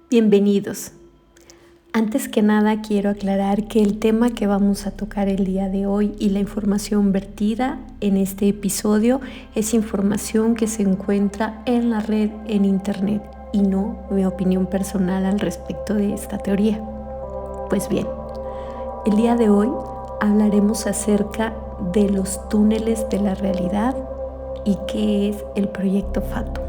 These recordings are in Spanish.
Bienvenidos. Antes que nada quiero aclarar que el tema que vamos a tocar el día de hoy y la información vertida en este episodio es información que se encuentra en la red, en internet, y no mi opinión personal al respecto de esta teoría. Pues bien, el día de hoy hablaremos acerca de los túneles de la realidad y qué es el proyecto Fatum.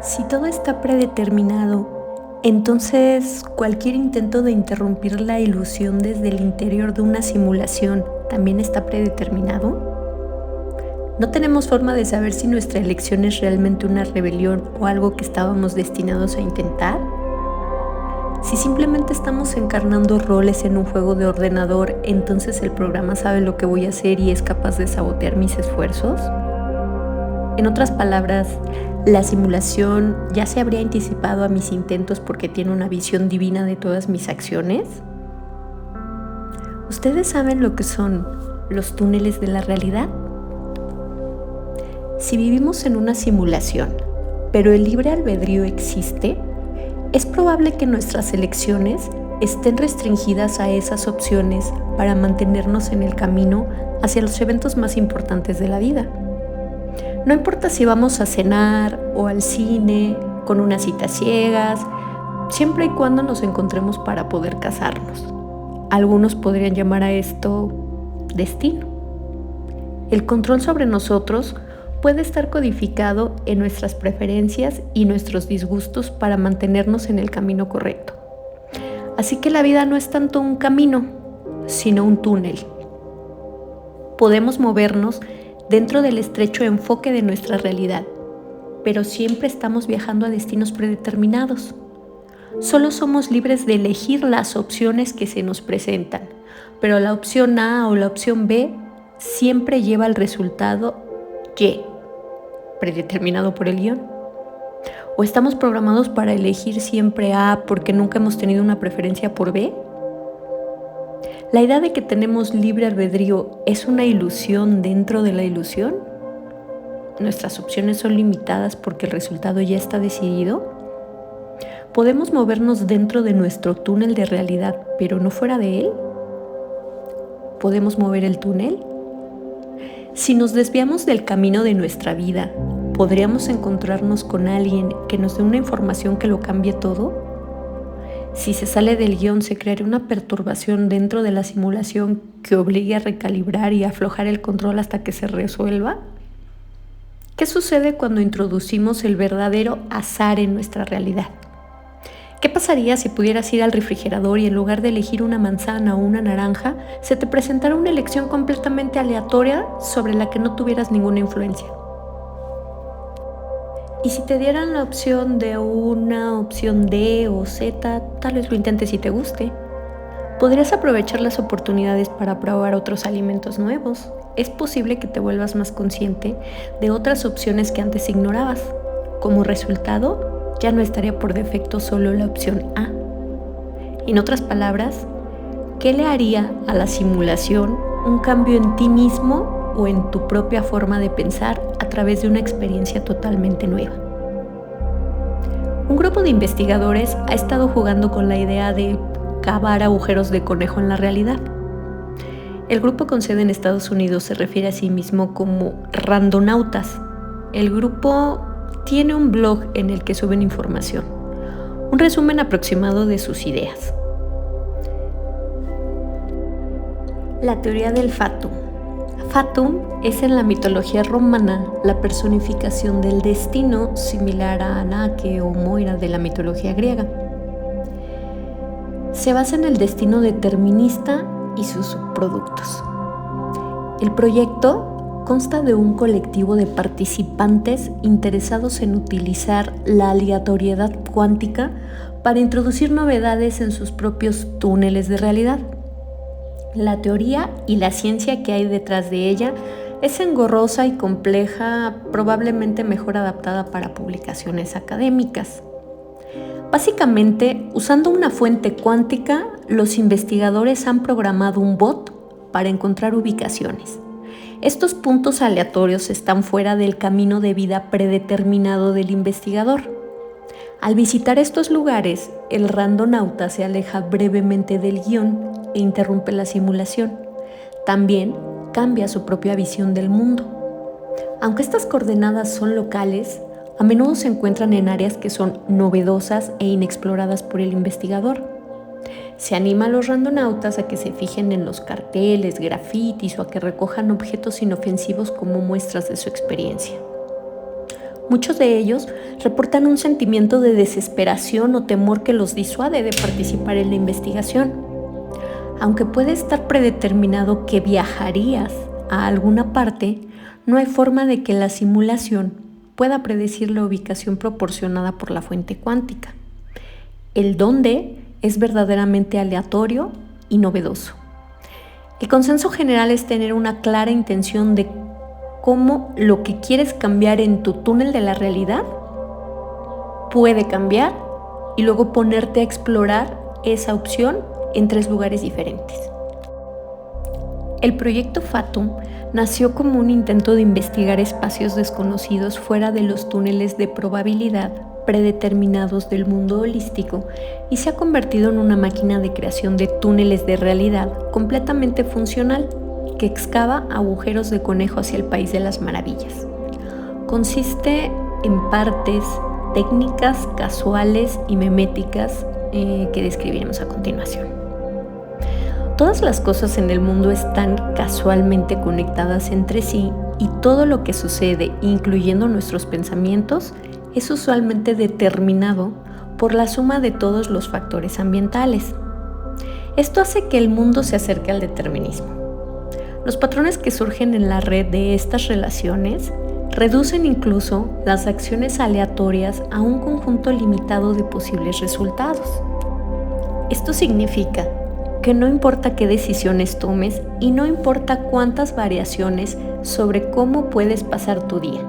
Si todo está predeterminado, entonces cualquier intento de interrumpir la ilusión desde el interior de una simulación también está predeterminado. No tenemos forma de saber si nuestra elección es realmente una rebelión o algo que estábamos destinados a intentar. Si simplemente estamos encarnando roles en un juego de ordenador, entonces el programa sabe lo que voy a hacer y es capaz de sabotear mis esfuerzos. En otras palabras, la simulación ya se habría anticipado a mis intentos porque tiene una visión divina de todas mis acciones. ¿Ustedes saben lo que son los túneles de la realidad? Si vivimos en una simulación, pero el libre albedrío existe, es probable que nuestras elecciones estén restringidas a esas opciones para mantenernos en el camino hacia los eventos más importantes de la vida. No importa si vamos a cenar o al cine, con unas citas ciegas, siempre y cuando nos encontremos para poder casarnos. Algunos podrían llamar a esto destino. El control sobre nosotros puede estar codificado en nuestras preferencias y nuestros disgustos para mantenernos en el camino correcto. Así que la vida no es tanto un camino, sino un túnel. Podemos movernos dentro del estrecho enfoque de nuestra realidad, pero siempre estamos viajando a destinos predeterminados. Solo somos libres de elegir las opciones que se nos presentan, pero la opción A o la opción B siempre lleva al resultado Y, predeterminado por el guión. ¿O estamos programados para elegir siempre A porque nunca hemos tenido una preferencia por B? ¿La idea de que tenemos libre albedrío es una ilusión dentro de la ilusión? ¿Nuestras opciones son limitadas porque el resultado ya está decidido? ¿Podemos movernos dentro de nuestro túnel de realidad, pero no fuera de él? ¿Podemos mover el túnel? Si nos desviamos del camino de nuestra vida, ¿podríamos encontrarnos con alguien que nos dé una información que lo cambie todo? Si se sale del guión, se crearía una perturbación dentro de la simulación que obligue a recalibrar y aflojar el control hasta que se resuelva. ¿Qué sucede cuando introducimos el verdadero azar en nuestra realidad? ¿Qué pasaría si pudieras ir al refrigerador y en lugar de elegir una manzana o una naranja, se te presentara una elección completamente aleatoria sobre la que no tuvieras ninguna influencia? Y si te dieran la opción de una opción D o Z, tal vez lo intentes y te guste. Podrías aprovechar las oportunidades para probar otros alimentos nuevos. Es posible que te vuelvas más consciente de otras opciones que antes ignorabas. Como resultado, ya no estaría por defecto solo la opción A. En otras palabras, ¿qué le haría a la simulación un cambio en ti mismo o en tu propia forma de pensar a través de una experiencia totalmente nueva? Un grupo de investigadores ha estado jugando con la idea de cavar agujeros de conejo en la realidad. El grupo con sede en Estados Unidos se refiere a sí mismo como randonautas. El grupo tiene un blog en el que suben información, un resumen aproximado de sus ideas. La teoría del Fatum. Fatum es en la mitología romana la personificación del destino, similar a Anake o Moira de la mitología griega. Se basa en el destino determinista y sus subproductos. El proyecto consta de un colectivo de participantes interesados en utilizar la aleatoriedad cuántica para introducir novedades en sus propios túneles de realidad. La teoría y la ciencia que hay detrás de ella es engorrosa y compleja, probablemente mejor adaptada para publicaciones académicas. Básicamente, usando una fuente cuántica, los investigadores han programado un bot para encontrar ubicaciones, Estos puntos aleatorios están fuera del camino de vida predeterminado del investigador. Al visitar estos lugares, el randonauta se aleja brevemente del guión e interrumpe la simulación. También cambia su propia visión del mundo. Aunque estas coordenadas son locales, a menudo se encuentran en áreas que son novedosas e inexploradas por el investigador. Se anima a los randonautas a que se fijen en los carteles, grafitis o a que recojan objetos inofensivos como muestras de su experiencia. Muchos de ellos reportan un sentimiento de desesperación o temor que los disuade de participar en la investigación. Aunque puede estar predeterminado que viajarías a alguna parte, no hay forma de que la simulación pueda predecir la ubicación proporcionada por la fuente cuántica. El dónde es verdaderamente aleatorio y novedoso. El consenso general es tener una clara intención de cómo lo que quieres cambiar en tu túnel de la realidad puede cambiar y luego ponerte a explorar esa opción en 3 lugares diferentes. El proyecto Fathom nació como un intento de investigar espacios desconocidos fuera de los túneles de probabilidad predeterminados del mundo holístico y se ha convertido en una máquina de creación de túneles de realidad completamente funcional que excava agujeros de conejo hacia el país de las maravillas. Consiste en partes técnicas, casuales y meméticas que describiremos a continuación. Todas las cosas en el mundo están casualmente conectadas entre sí y todo lo que sucede, incluyendo nuestros pensamientos, es usualmente determinado por la suma de todos los factores ambientales. Esto hace que el mundo se acerque al determinismo. Los patrones que surgen en la red de estas relaciones reducen incluso las acciones aleatorias a un conjunto limitado de posibles resultados. Esto significa que no importa qué decisiones tomes y no importa cuántas variaciones sobre cómo puedes pasar tu día,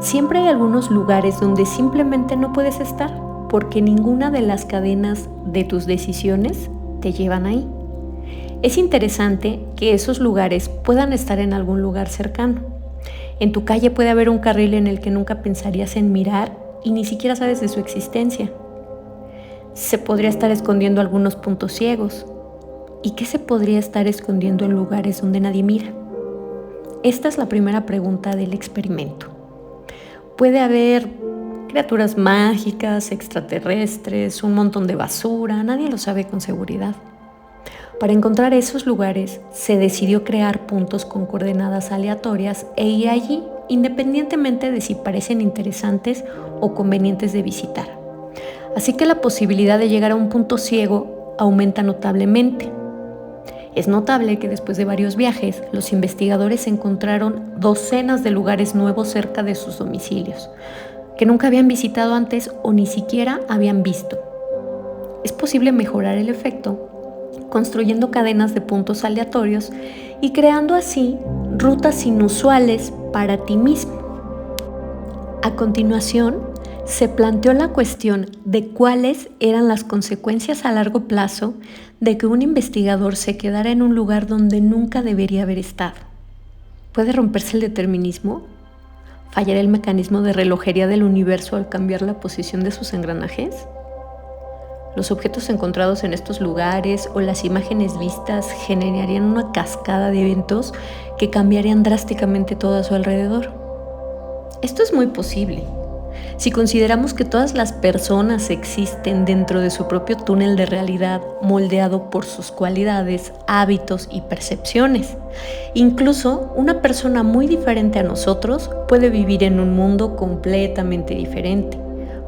siempre hay algunos lugares donde simplemente no puedes estar porque ninguna de las cadenas de tus decisiones te llevan ahí. Es interesante que esos lugares puedan estar en algún lugar cercano. En tu calle puede haber un carril en el que nunca pensarías en mirar y ni siquiera sabes de su existencia. Se podría estar escondiendo algunos puntos ciegos. ¿Y qué se podría estar escondiendo en lugares donde nadie mira? Esta es la primera pregunta del experimento. Puede haber criaturas mágicas, extraterrestres, un montón de basura, nadie lo sabe con seguridad. Para encontrar esos lugares, se decidió crear puntos con coordenadas aleatorias e ir allí, independientemente de si parecen interesantes o convenientes de visitar. Así que la posibilidad de llegar a un punto ciego aumenta notablemente. Es notable que después de varios viajes, los investigadores encontraron docenas de lugares nuevos cerca de sus domicilios, que nunca habían visitado antes o ni siquiera habían visto. Es posible mejorar el efecto construyendo cadenas de puntos aleatorios y creando así rutas inusuales para ti mismo. A continuación, se planteó la cuestión de cuáles eran las consecuencias a largo plazo de que un investigador se quedara en un lugar donde nunca debería haber estado. ¿Puede romperse el determinismo? ¿Fallará el mecanismo de relojería del universo al cambiar la posición de sus engranajes? Los objetos encontrados en estos lugares o las imágenes vistas generarían una cascada de eventos que cambiarían drásticamente todo a su alrededor. Esto es muy posible. Si consideramos que todas las personas existen dentro de su propio túnel de realidad moldeado por sus cualidades, hábitos y percepciones. Incluso una persona muy diferente a nosotros puede vivir en un mundo completamente diferente,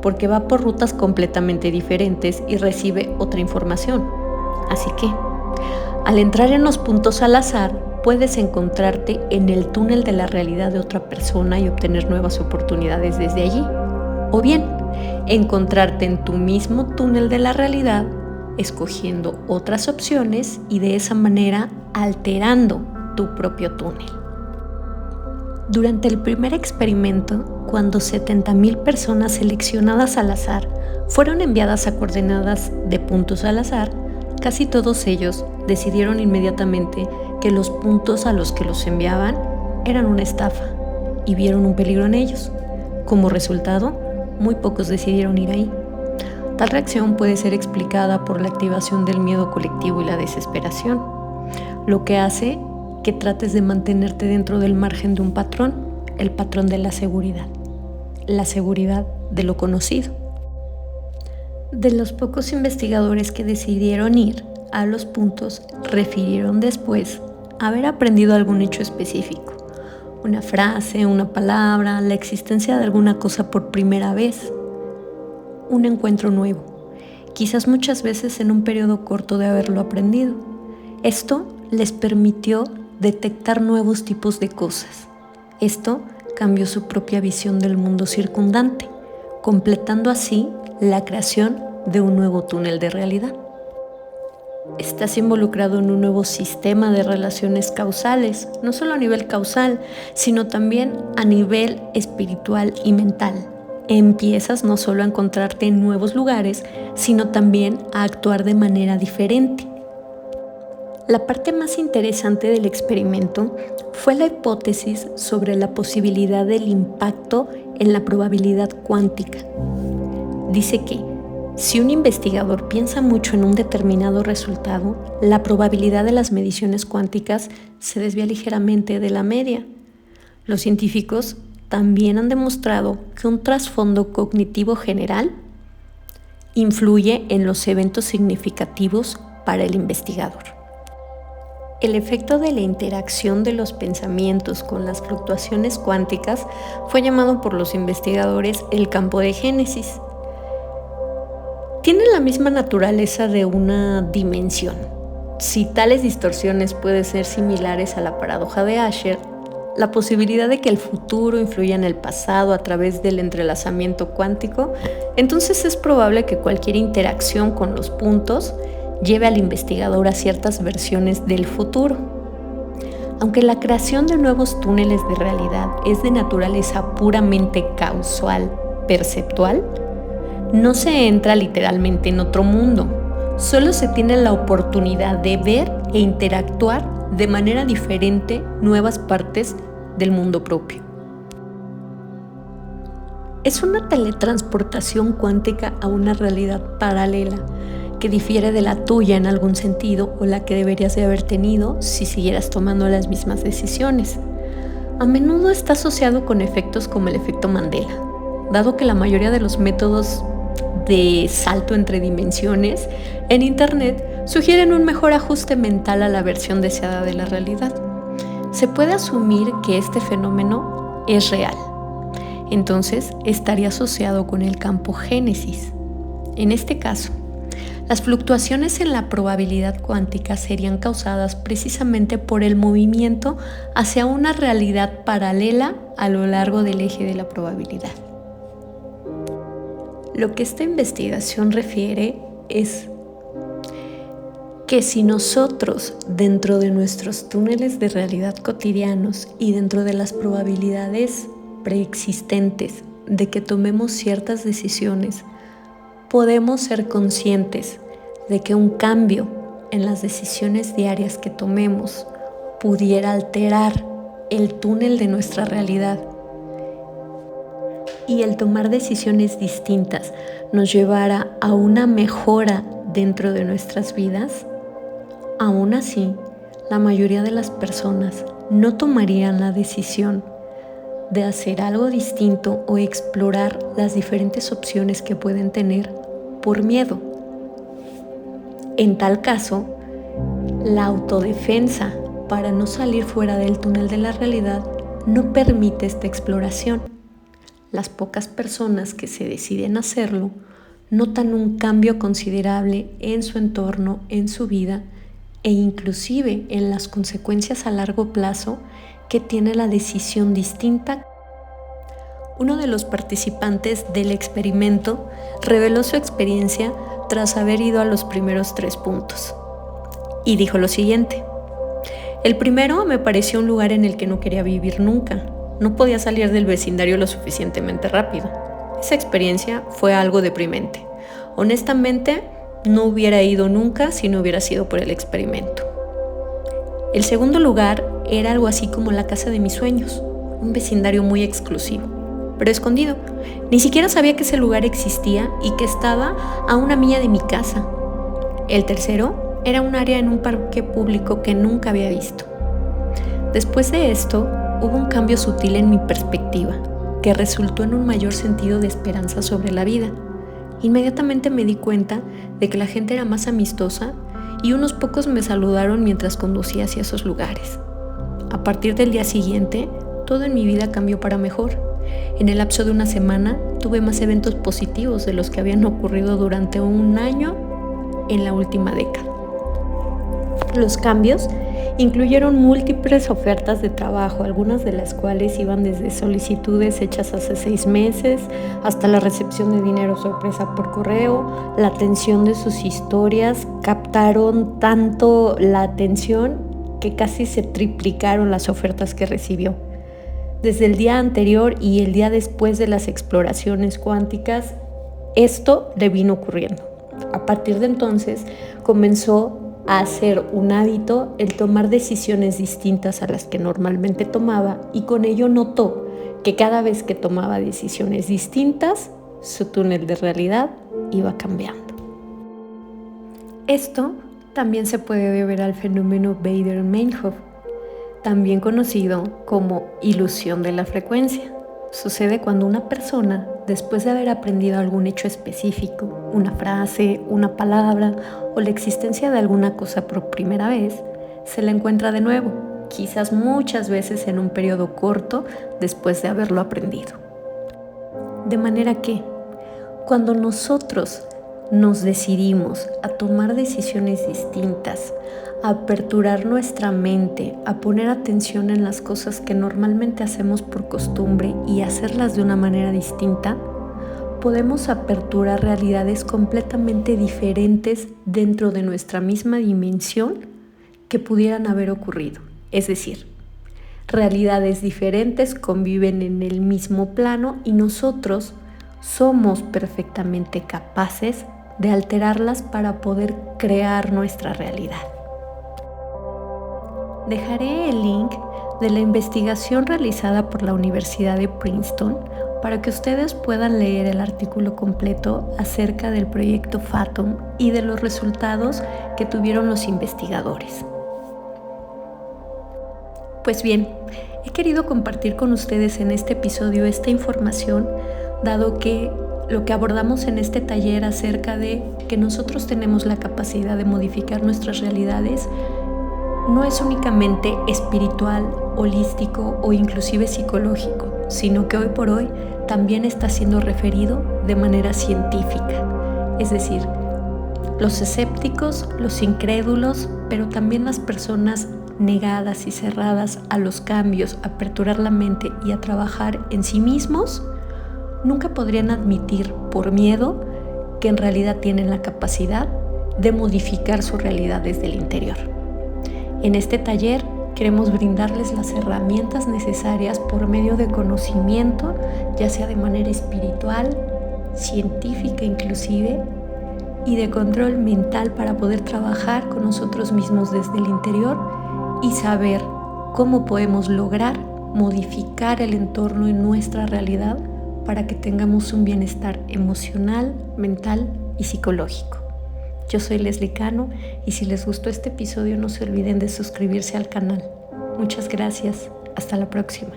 porque va por rutas completamente diferentes y recibe otra información. Así que, al entrar en los puntos al azar, puedes encontrarte en el túnel de la realidad de otra persona y obtener nuevas oportunidades desde allí. O bien, encontrarte en tu mismo túnel de la realidad, escogiendo otras opciones y de esa manera alterando tu propio túnel. Durante el primer experimento, cuando 70,000 personas seleccionadas al azar fueron enviadas a coordenadas de puntos al azar, casi todos ellos decidieron inmediatamente que los puntos a los que los enviaban eran una estafa y vieron un peligro en ellos. Como resultado, muy pocos decidieron ir ahí. Tal reacción puede ser explicada por la activación del miedo colectivo y la desesperación, lo que hace que trates de mantenerte dentro del margen de un patrón, el patrón de la seguridad de lo conocido. De los pocos investigadores que decidieron ir a los puntos, refirieron después haber aprendido algún hecho específico, una frase, una palabra, la existencia de alguna cosa por primera vez, un encuentro nuevo, quizás muchas veces en un periodo corto de haberlo aprendido. Esto les permitió detectar nuevos tipos de cosas. Esto cambió su propia visión del mundo circundante, completando así la creación de un nuevo túnel de realidad. Estás involucrado en un nuevo sistema de relaciones causales, no solo a nivel causal, sino también a nivel espiritual y mental. Empiezas no solo a encontrarte en nuevos lugares, sino también a actuar de manera diferente. La parte más interesante del experimento fue la hipótesis sobre la posibilidad del impacto en la probabilidad cuántica. Dice que si un investigador piensa mucho en un determinado resultado, la probabilidad de las mediciones cuánticas se desvía ligeramente de la media. Los científicos también han demostrado que un trasfondo cognitivo general influye en los eventos significativos para el investigador. El efecto de la interacción de los pensamientos con las fluctuaciones cuánticas fue llamado por los investigadores el campo de Génesis. Tiene la misma naturaleza de una dimensión. Si tales distorsiones pueden ser similares a la paradoja de Asher, la posibilidad de que el futuro influya en el pasado a través del entrelazamiento cuántico, entonces es probable que cualquier interacción con los puntos lleve al investigador a ciertas versiones del futuro. Aunque la creación de nuevos túneles de realidad es de naturaleza puramente causal, perceptual, no se entra literalmente en otro mundo, solo se tiene la oportunidad de ver e interactuar de manera diferente nuevas partes del mundo propio. Es una teletransportación cuántica a una realidad paralela que difiere de la tuya en algún sentido o la que deberías de haber tenido si siguieras tomando las mismas decisiones. A menudo está asociado con efectos como el efecto Mandela, dado que la mayoría de los métodos de salto entre dimensiones en Internet sugieren un mejor ajuste mental a la versión deseada de la realidad. Se puede asumir que este fenómeno es real. Entonces estaría asociado con el campo Génesis. En este caso, las fluctuaciones en la probabilidad cuántica serían causadas precisamente por el movimiento hacia una realidad paralela a lo largo del eje de la probabilidad. Lo que esta investigación refiere es que si nosotros, dentro de nuestros túneles de realidad cotidianos y dentro de las probabilidades preexistentes de que tomemos ciertas decisiones, podemos ser conscientes de que un cambio en las decisiones diarias que tomemos pudiera alterar el túnel de nuestra realidad y el tomar decisiones distintas nos llevara a una mejora dentro de nuestras vidas, aún así, la mayoría de las personas no tomarían la decisión de hacer algo distinto o explorar las diferentes opciones que pueden tener por miedo. En tal caso, la autodefensa para no salir fuera del túnel de la realidad no permite esta exploración. Las pocas personas que se deciden hacerlo notan un cambio considerable en su entorno, en su vida e inclusive en las consecuencias a largo plazo que tiene la decisión distinta. Uno de los participantes del experimento reveló su experiencia tras haber ido a los primeros 3 puntos y dijo lo siguiente: el primero me pareció un lugar en el que no quería vivir nunca. No podía salir del vecindario lo suficientemente rápido. Esa experiencia fue algo deprimente. Honestamente, no hubiera ido nunca si no hubiera sido por el experimento. El segundo lugar era algo así como la casa de mis sueños, un vecindario muy exclusivo, pero escondido. Ni siquiera sabía que ese lugar existía y que estaba a una milla de mi casa. El tercero era un área en un parque público que nunca había visto. Después de esto, hubo un cambio sutil en mi perspectiva, que resultó en un mayor sentido de esperanza sobre la vida. Inmediatamente me di cuenta de que la gente era más amistosa y unos pocos me saludaron mientras conducía hacia esos lugares. A partir del día siguiente, todo en mi vida cambió para mejor. En el lapso de una semana, tuve más eventos positivos de los que habían ocurrido durante un año en la última década. Los cambios incluyeron múltiples ofertas de trabajo, algunas de las cuales iban desde solicitudes hechas hace 6 meses hasta la recepción de dinero sorpresa por correo. La atención de sus historias captaron tanto la atención que casi se triplicaron las ofertas que recibió. Desde el día anterior y el día después de las exploraciones cuánticas, esto le vino ocurriendo. A partir de entonces comenzó a hacer un hábito el tomar decisiones distintas a las que normalmente tomaba, y con ello notó que cada vez que tomaba decisiones distintas, su túnel de realidad iba cambiando. Esto también se puede deber al fenómeno Bader-Meinhof, también conocido como ilusión de la frecuencia. Sucede cuando una persona, después de haber aprendido algún hecho específico, una frase, una palabra o la existencia de alguna cosa por primera vez, se la encuentra de nuevo, quizás muchas veces en un periodo corto después de haberlo aprendido. De manera que, cuando nosotros nos decidimos a tomar decisiones distintas, a aperturar nuestra mente, a poner atención en las cosas que normalmente hacemos por costumbre y hacerlas de una manera distinta, podemos aperturar realidades completamente diferentes dentro de nuestra misma dimensión que pudieran haber ocurrido. Es decir, realidades diferentes conviven en el mismo plano y nosotros somos perfectamente capaces de alterarlas para poder crear nuestra realidad. Dejaré el link de la investigación realizada por la Universidad de Princeton para que ustedes puedan leer el artículo completo acerca del proyecto Fathom y de los resultados que tuvieron los investigadores. Pues bien, he querido compartir con ustedes en este episodio esta información, dado que lo que abordamos en este taller acerca de que nosotros tenemos la capacidad de modificar nuestras realidades no es únicamente espiritual, holístico o inclusive psicológico, sino que hoy por hoy también está siendo referido de manera científica. Es decir, los escépticos, los incrédulos, pero también las personas negadas y cerradas a los cambios, a aperturar la mente y a trabajar en sí mismos, nunca podrían admitir por miedo que en realidad tienen la capacidad de modificar su realidad desde el interior. En este taller queremos brindarles las herramientas necesarias por medio de conocimiento, ya sea de manera espiritual, científica inclusive, y de control mental para poder trabajar con nosotros mismos desde el interior y saber cómo podemos lograr modificar el entorno en nuestra realidad para que tengamos un bienestar emocional, mental y psicológico. Yo soy Leslie Cano y si les gustó este episodio no se olviden de suscribirse al canal. Muchas gracias. Hasta la próxima.